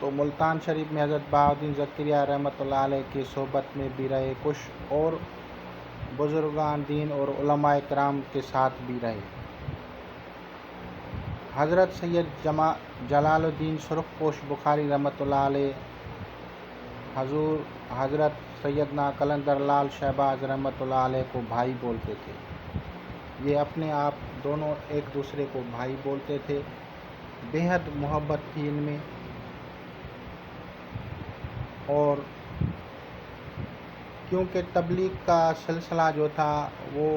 تو ملتان شریف میں حضرت بہاؤالدین زکریا رحمۃ اللہ علیہ کی صحبت میں بھی رہے، کچھ اور بزرگان دین اور علماء کرام کے ساتھ بھی رہے۔ حضرت سید جلال الدین سرخ پوش بخاری رحمۃ اللہ علیہ حضرت سیدنا قلندر لال شہباز رحمۃ اللہ علیہ کو بھائی بولتے تھے۔ یہ اپنے آپ دونوں ایک دوسرے کو بھائی بولتے تھے، بے حد محبت تھی ان میں۔ اور کیونکہ تبلیغ کا سلسلہ جو تھا وہ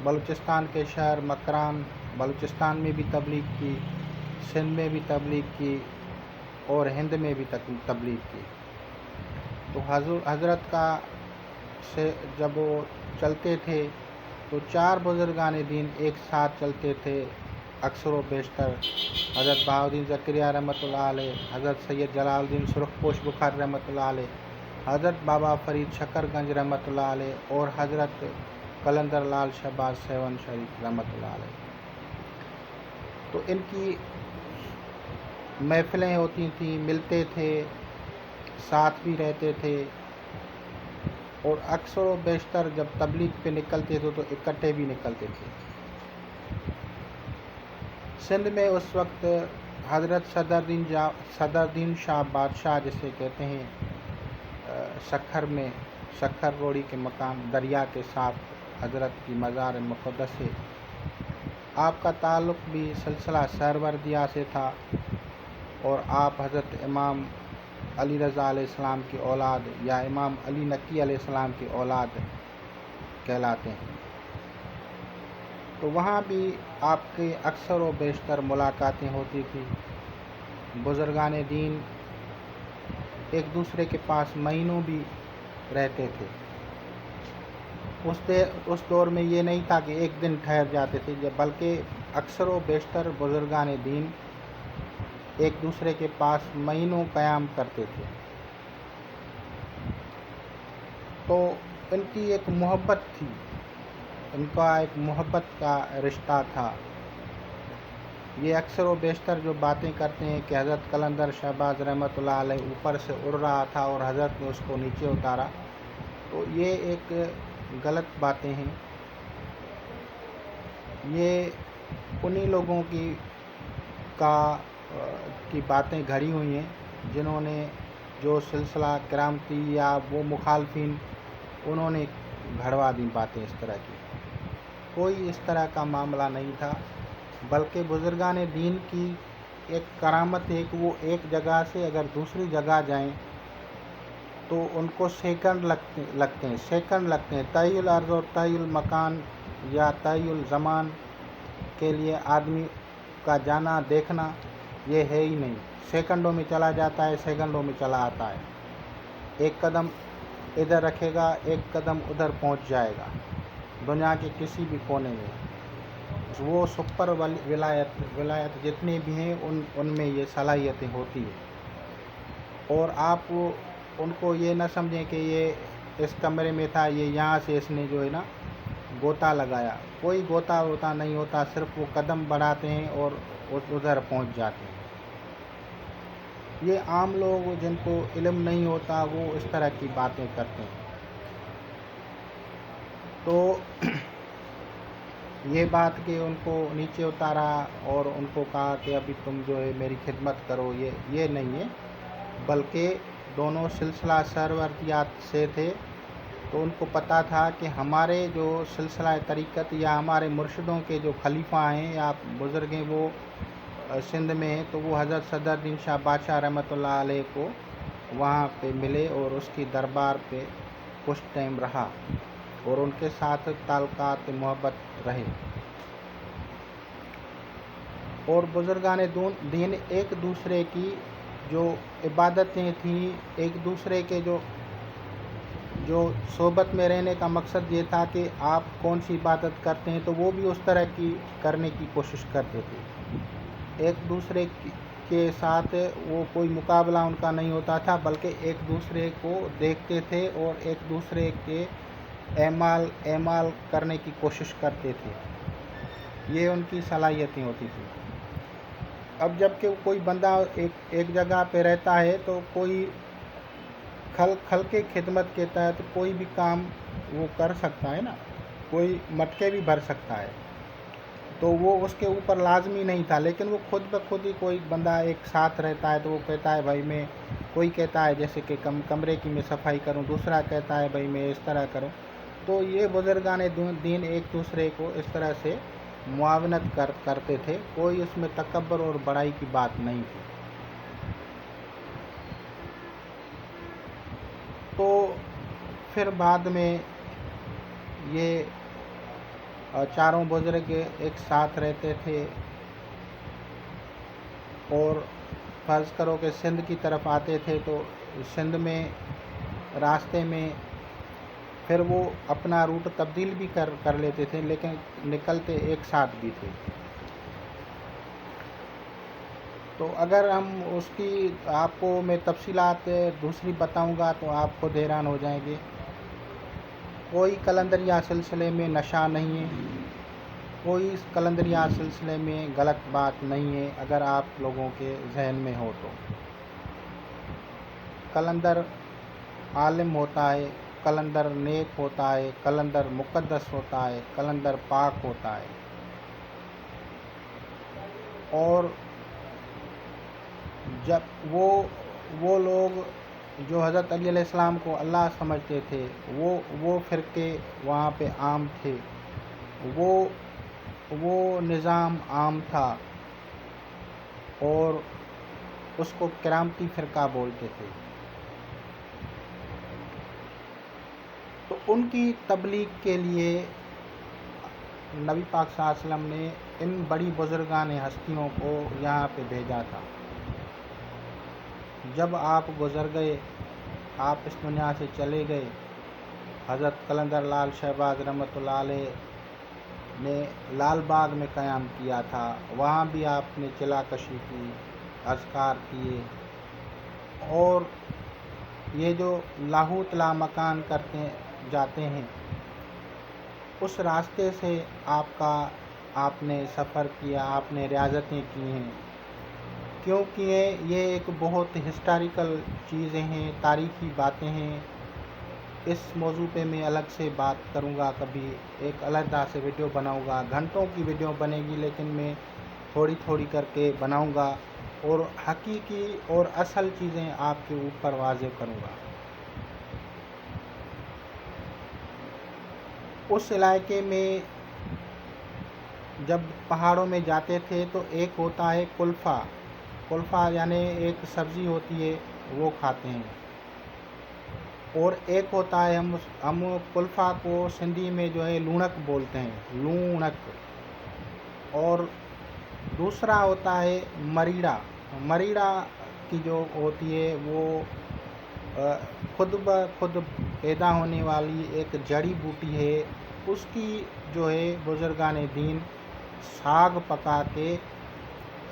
بلوچستان کے شہر مکران، بلوچستان میں بھی تبلیغ کی، سندھ میں بھی تبلیغ کی اور ہند میں بھی تبلیغ کی۔ تو حضرت کا سے جب وہ چلتے تھے تو 4 بزرگان دین ایک ساتھ چلتے تھے، اکثر و بیشتر حضرت بہاؤالدین زکریا رحمۃ اللہ علیہ، حضرت سید جلال الدین سرخ پوش بخاری رحمۃ اللہ علیہ، حضرت بابا فرید شکر گنج رحمۃ اللہ علیہ اور حضرت قلندر لال شہباز سیون شریف رحمۃ اللہ علیہ۔ تو ان کی محفلیں ہوتی تھیں، ملتے تھے، ساتھ بھی رہتے تھے، اور اکثر و بیشتر جب تبلیغ پہ نکلتے تھے تو اکٹھے بھی نکلتے تھے۔ سندھ میں اس وقت حضرت صدردین شاہ بادشاہ جسے کہتے ہیں، سکھر روڑی کے مقام دریا کے ساتھ حضرت کی مزار مقدس ہے۔ آپ کا تعلق بھی سلسلہ سہروردیہ سے تھا، اور آپ حضرت امام علی رضا علیہ السلام کی اولاد یا امام علی نقی علیہ السلام کی اولاد کہلاتے ہیں۔ تو وہاں بھی آپ کے اکثر و بیشتر ملاقاتیں ہوتی تھیں۔ بزرگان دین ایک دوسرے کے پاس مہینوں بھی رہتے تھے۔ اس دور میں یہ نہیں تھا کہ ایک دن ٹھہر جاتے تھے، بلکہ اکثر و بیشتر بزرگان دین ایک دوسرے کے پاس مہینوں قیام کرتے تھے۔ تو ان کی ایک محبت تھی، ان کا ایک محبت کا رشتہ تھا۔ یہ اکثر و بیشتر جو باتیں کرتے ہیں کہ حضرت قلندر شہباز رحمۃ اللہ علیہ اوپر سے اڑ رہا تھا اور حضرت نے اس کو نیچے اتارا، تو یہ ایک غلط باتیں ہیں۔ یہ انہی لوگوں کی باتیں گھڑی ہوئی ہیں جنہوں نے جو سلسلہ کرامتی یا وہ مخالفین انہوں نے گھڑوا دی باتیں اس طرح کی۔ کوئی اس طرح کا معاملہ نہیں تھا، بلکہ بزرگان دین کی ایک کرامت ہے کہ وہ ایک جگہ سے اگر دوسری جگہ جائیں تو ان کو سیکنڈ لگتے ہیں۔ طی الارض اور طی المکان یا طی الزمان کے لیے آدمی کا جانا دیکھنا یہ ہے ہی نہیں، سیکنڈوں میں چلا جاتا ہے، سیکنڈوں میں چلا آتا ہے، ایک قدم ادھر رکھے گا، ایک قدم ادھر پہنچ جائے گا، دنیا کے کسی بھی کونے میں۔ وہ سپر ولایت جتنے بھی ہیں ان میں یہ صلاحیتیں ہوتی ہیں۔ اور آپ ان کو یہ نہ سمجھیں کہ یہ اس کمرے میں تھا، یہ یہاں سے اس نے جو ہے نا گوتا لگایا، کوئی گوتا ووتا نہیں ہوتا، صرف وہ قدم بڑھاتے ہیں اور ادھر پہنچ جاتے ہیں۔ یہ عام لوگ جن کو علم نہیں ہوتا وہ اس طرح کی باتیں کرتے ہیں۔ تو یہ بات کہ ان کو نیچے اتارا اور ان کو کہا کہ ابھی تم جو ہے میری خدمت کرو، یہ نہیں ہے، بلکہ دونوں سلسلہ سہروردیات سے تھے۔ تو ان کو پتہ تھا کہ ہمارے جو سلسلہ طریقت یا ہمارے مرشدوں کے جو خلیفہ ہیں یا بزرگ ہیں وہ سندھ میں ہیں، تو وہ حضرت صدردین شاہ بادشاہ رحمۃ اللہ علیہ کو وہاں پہ ملے اور اس کی دربار پہ کچھ ٹائم رہا اور ان کے ساتھ تعلقات محبت رہے۔ اور بزرگان دین ایک دوسرے کی جو عبادتیں تھیں، ایک دوسرے کے جو صحبت میں رہنے کا مقصد یہ تھا کہ آپ کون سی عبادت کرتے ہیں تو وہ بھی اس طرح کی کرنے کی کوشش کرتے تھے۔ ایک دوسرے کے ساتھ وہ کوئی مقابلہ ان کا نہیں ہوتا تھا، بلکہ ایک دوسرے کو دیکھتے تھے اور ایک دوسرے کے اعمال کرنے کی کوشش کرتے تھے۔ یہ ان کی صلاحیتیں ہوتی تھیں۔ اب جب کہ کوئی بندہ ایک جگہ پہ رہتا ہے تو کوئی کھل کے خدمت کے تحت کوئی بھی کام وہ کر سکتا ہے نا، کوئی مٹکے بھی بھر سکتا ہے، تو وہ اس کے اوپر لازمی نہیں تھا، لیکن وہ خود بخود ہی کوئی بندہ ایک ساتھ رہتا ہے تو وہ کہتا ہے بھائی میں، کوئی کہتا ہے جیسے کہ کمرے کی میں صفائی کروں، دوسرا کہتا ہے بھائی میں اس طرح کروں، تو یہ بزرگان دین ایک دوسرے کو اس طرح سے معاونت کرتے تھے، کوئی اس میں تکبر اور بڑائی کی بات نہیں تھی۔ تو پھر بعد میں یہ چاروں بزرگ ایک ساتھ رہتے تھے، اور فرض کرو کہ سندھ کی طرف آتے تھے تو سندھ میں راستے میں پھر وہ اپنا روٹ تبدیل بھی کر لیتے تھے، لیکن نکلتے ایک ساتھ بھی تھے۔ تو اگر ہم اس کی آپ کو میں تفصیلات دوسری بتاؤں گا تو آپ خود حیران ہو جائیں گے۔ کوئی کلندریہ سلسلے میں نشہ نہیں ہے، کوئی کلندریہ سلسلے میں غلط بات نہیں ہے، اگر آپ لوگوں کے ذہن میں ہو تو۔ کلندر عالم ہوتا ہے، کلندر نیک ہوتا ہے، کلندر مقدس ہوتا ہے، کلندر پاک ہوتا ہے، اور جب وہ لوگ جو حضرت علی علیہ السلام کو اللہ سمجھتے تھے، وہ فرقے وہاں پہ عام تھے، وہ نظام عام تھا، اور اس کو کرامتی فرقہ بولتے تھے۔ تو ان کی تبلیغ کے لیے نبی پاک صلی اللہ علیہ وسلم نے ان بڑی بزرگان ہستیوں کو یہاں پہ بھیجا تھا۔ جب آپ گزر گئے، آپ اس دنیا سے چلے گئے، حضرت قلندر لال شہباز رحمۃ اللہ علیہ نے لال باغ میں قیام کیا تھا، وہاں بھی آپ نے چلا کشی کی، اذکار کیے، اور یہ جو لاہوت لا مکان کرتے جاتے ہیں، اس راستے سے آپ نے سفر کیا، آپ نے ریاضتیں کی ہیں، کیونکہ یہ ایک بہت ہسٹوریکل چیزیں ہیں، تاریخی باتیں ہیں۔ اس موضوع پہ میں الگ سے بات کروں گا، کبھی ایک علیحدہ سے ویڈیو بناؤں گا، گھنٹوں کی ویڈیو بنے گی، لیکن میں تھوڑی تھوڑی کر کے بناؤں گا، اور حقیقی اور اصل چیزیں آپ کے اوپر واضح کروں گا۔ اس علاقے میں جب پہاڑوں میں جاتے تھے تو ایک ہوتا ہے کلفہ یعنی ایک سبزی ہوتی ہے، وہ کھاتے ہیں، اور ایک ہوتا ہے ہم کلفہ کو سندھی میں جو ہے لونک بولتے ہیں، لونک، اور دوسرا ہوتا ہے مریڑا کی جو ہوتی ہے وہ خود بخود پیدا ہونے والی ایک جڑی بوٹی ہے، اس کی جو ہے بزرگان دین ساگ پکا کے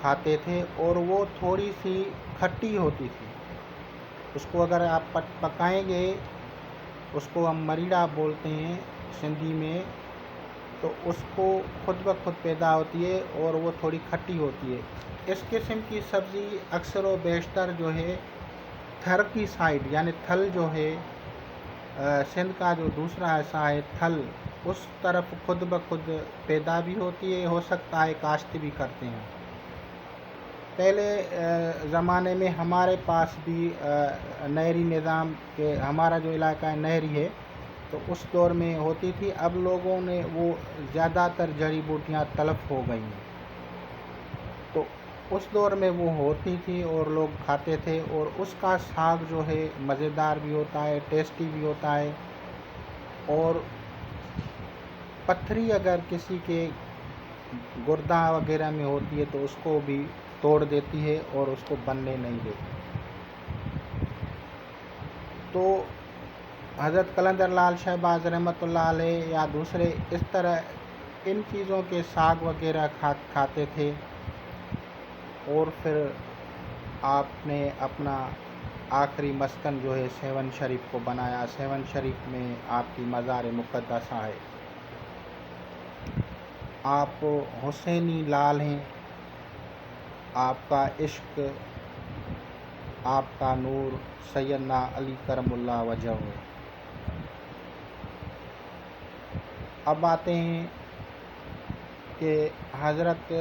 کھاتے تھے، اور وہ تھوڑی سی کھٹی ہوتی تھی، اس کو اگر آپ پکائیں گے، اس کو ہم مریڑا بولتے ہیں سندھی میں، تو اس کو خود بخود پیدا ہوتی ہے اور وہ تھوڑی کھٹی ہوتی ہے۔ اس قسم کی سبزی اکثر و بیشتر جو ہے تھر کی سائڈ، یعنی تھل جو ہے سندھ کا جو دوسرا حصہ ہے تھل، اس طرف خود بخود پیدا بھی ہوتی ہے، ہو سکتا ہے کاشت بھی کرتے ہیں۔ پہلے زمانے میں ہمارے پاس بھی نہری نظام کے، ہمارا جو علاقہ ہے نہری ہے، تو اس دور میں ہوتی تھی، اب لوگوں نے وہ زیادہ تر جڑی بوٹیاں تلف ہو گئی ہیں، تو اس دور میں وہ ہوتی تھی اور لوگ کھاتے تھے، اور اس کا ساگ جو ہے مزیدار بھی ہوتا ہے، ٹیسٹی بھی ہوتا ہے، اور پتھری اگر کسی کے گردہ وغیرہ میں ہوتی ہے تو اس کو بھی توڑ دیتی ہے اور اس کو بننے نہیں دیتی۔ تو حضرت قلندر لال شہباز رحمۃ اللہ علیہ یا دوسرے اس طرح ان چیزوں کے ساگ وغیرہ کھاتے تھے، اور پھر آپ نے اپنا آخری مسکن جو ہے سیون شریف کو بنایا۔ سیون شریف میں آپ کی مزار مقدسہ ہے، آپ حسینی لال ہیں، آپ کا عشق، آپ کا نور سیدنا علی کرم اللہ وجہ ہے۔ اب آتے ہیں کہ حضرت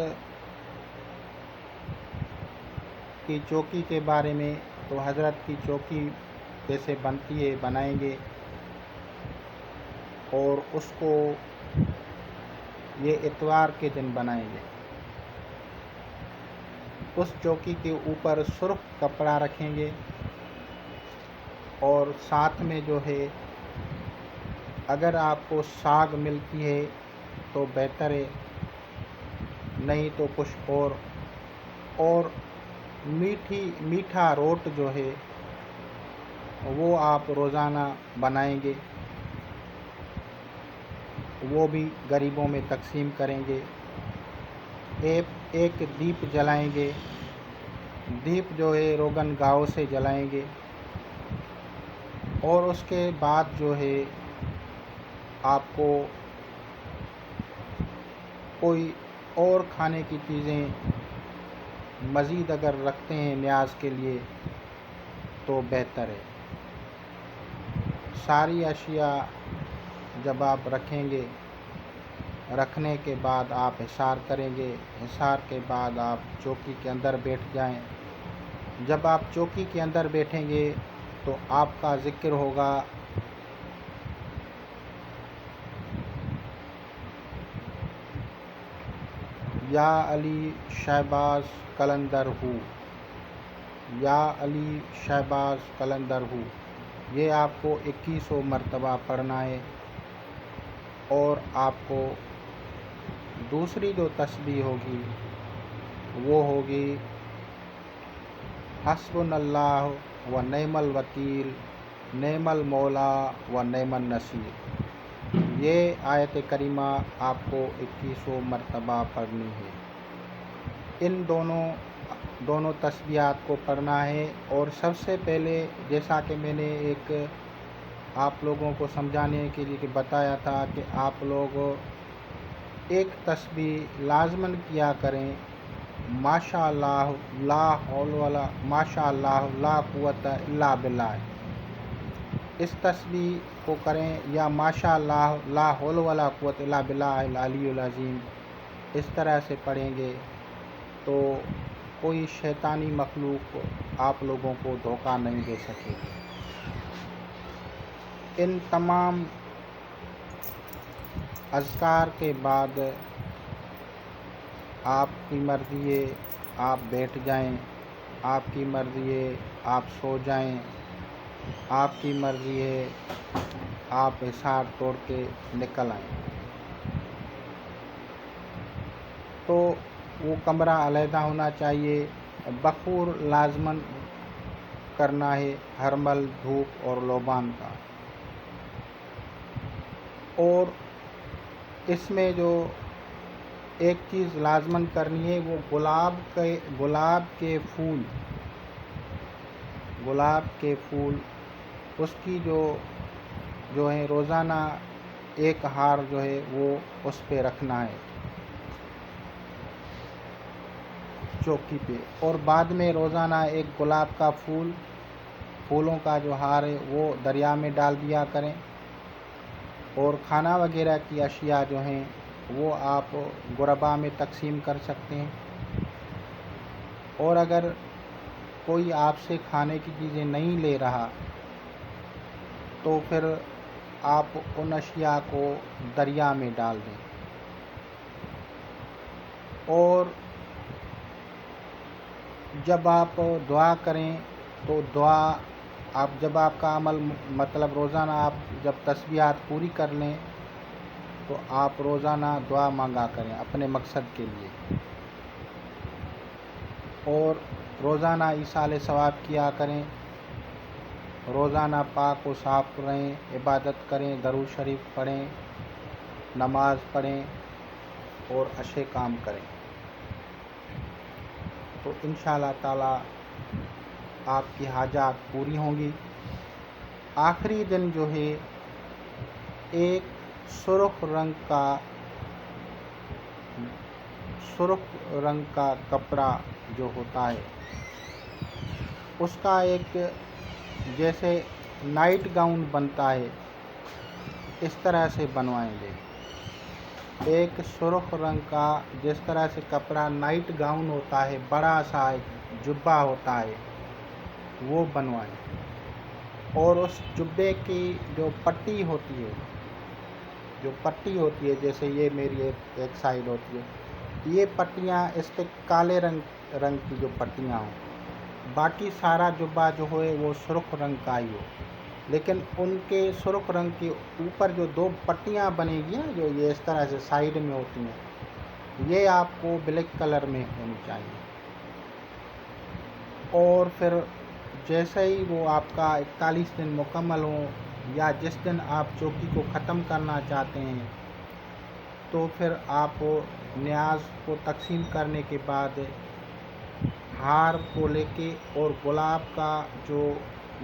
کی چوکی کے بارے میں، تو حضرت کی چوکی کیسے بنتی ہے بنائیں گے، اور اس کو یہ اتوار کے دن بنائیں گے۔ اس چوکی کے اوپر سرخ کپڑا رکھیں گے، اور ساتھ میں جو ہے اگر آپ کو ساگ ملتی ہے تو بہتر ہے، نہیں تو کچھ اور میٹھا روٹ جو ہے وہ آپ روزانہ بنائیں گے، وہ بھی غریبوں میں تقسیم کریں گے۔ ایک دیپ جلائیں گے، دیپ جو ہے روغن گاؤں سے جلائیں گے، اور اس کے بعد جو ہے آپ کو کوئی اور کھانے کی چیزیں مزید اگر رکھتے ہیں نیاز کے لیے تو بہتر ہے۔ ساری اشیاء جب آپ رکھیں گے، رکھنے کے بعد آپ حصار کریں گے، حصار کے بعد آپ چوکی کے اندر بیٹھ جائیں۔ جب آپ چوکی کے اندر بیٹھیں گے تو آپ کا ذکر ہوگا یا علی شہباز قلندر ہو، یا علی شہباز قلندر ہو، یہ آپ کو 2100 مرتبہ پڑھنا ہے۔ اور آپ کو دوسری جو تسبیح ہوگی وہ ہوگی حسبنا اللہ و نعم الوکیل، نعم المولا و نعم النصیر۔ یہ آیت کریمہ آپ کو 2100 مرتبہ پڑھنی ہے۔ ان دونوں تسبیحات کو پڑھنا ہے، اور سب سے پہلے جیسا کہ میں نے ایک آپ لوگوں کو سمجھانے کے لیے بتایا تھا کہ آپ لوگ ایک تسبیح لازماً کیا کریں، ماشاء اللہ لا حول ولا ماشاء اللہ لا قوت الا باللہ۔ اس تسبیح کو کریں، یا ماشاء اللہ لا حول ولا قوت الا باللہ العلی العظیم، اس طرح سے پڑھیں گے تو کوئی شیطانی مخلوق آپ لوگوں کو دھوکہ نہیں دے سکے گی۔ ان تمام اذکار کے بعد آپ کی مرضی ہے آپ بیٹھ جائیں، آپ کی مرضی ہے آپ سو جائیں، آپ کی مرضی ہے آپ حصار توڑ کے نکل آئیں۔ تو وہ کمرہ علیحدہ ہونا چاہیے، بخور لازماً کرنا ہے ہرمل دھوپ اور لوبان کا۔ اور اس میں جو ایک چیز لازماً کرنی ہے وہ گلاب کے پھول اس کی جو ہے روزانہ ایک ہار جو ہے وہ اس پہ رکھنا ہے چوکی پہ، اور بعد میں روزانہ ایک گلاب کا پھولوں کا جو ہار ہے وہ دریا میں ڈال دیا کریں۔ اور کھانا وغیرہ کی اشیاء جو ہیں وہ آپ غربا میں تقسیم کر سکتے ہیں، اور اگر کوئی آپ سے کھانے کی چیزیں نہیں لے رہا تو پھر آپ ان اشیاء کو دریا میں ڈال دیں۔ اور جب آپ دعا کریں تو جب آپ کا عمل مطلب روزانہ آپ جب تسبیحات پوری کر لیں تو آپ روزانہ دعا مانگا کریں اپنے مقصد کے لیے، اور روزانہ ایصال ثواب کیا کریں، روزانہ پاک و صاف رہیں، عبادت کریں، درود شریف پڑھیں، نماز پڑھیں اور اچھے کام کریں، تو انشاءاللہ تعالی آپ کی حاجات پوری ہوں گی۔ آخری دن جو ہے ایک سرخ رنگ کا سرخ رنگ کا کپڑا جو ہوتا ہے اس کا ایک جیسے نائٹ گاؤن بنتا ہے اس طرح سے بنوائیں گے۔ ایک سرخ رنگ کا جس طرح سے کپڑا نائٹ گاؤن ہوتا ہے، بڑا سا ایک جبہ ہوتا ہے، وہ بنوائیں۔ اور اس جبے کی جو پٹی ہوتی ہے جیسے یہ میری ایک سائیڈ ہوتی ہے، یہ پٹیاں اس پہ کالے رنگ کی جو پٹیاں ہوں، باقی سارا جبہ جو ہے وہ سرخ رنگ کا ہی ہو، لیکن ان کے سرخ رنگ کے اوپر جو 2 پٹیاں بنے گی نا، جو یہ اس طرح سے سائیڈ میں ہوتی ہیں، یہ آپ کو بلیک کلر میں ہونی چاہیے۔ اور پھر جیسے ہی وہ آپ کا 41 دن مکمل ہو یا جس دن آپ چوکی کو ختم کرنا چاہتے ہیں، تو پھر آپ نیاز کو تقسیم کرنے کے بعد ہار کو لے کے اور گلاب کا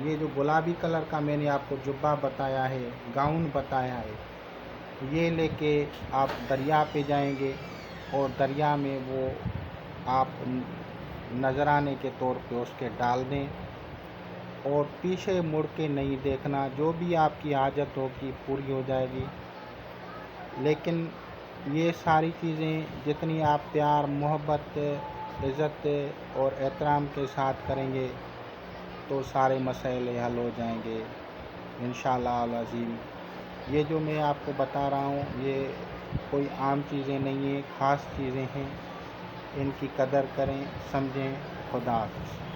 یہ جو گلابی کلر کا میں نے آپ کو جبہ بتایا ہے، گاؤن بتایا ہے، یہ لے کے آپ دریا پہ جائیں گے اور دریا میں وہ آپ نذرانے کے طور پہ اس کے ڈال دیں اور پیچھے مڑ کے نہیں دیکھنا، جو بھی آپ کی حاجت ہوگی پوری ہو جائے گی۔ لیکن یہ ساری چیزیں جتنی آپ پیار، محبت، عزت اور احترام کے ساتھ کریں گے تو سارے مسائل حل ہو جائیں گے انشاءاللہ العظیم۔ یہ جو میں آپ کو بتا رہا ہوں یہ کوئی عام چیزیں نہیں ہیں، خاص چیزیں ہیں، ان کی قدر کریں، سمجھیں۔ خدا حافظ۔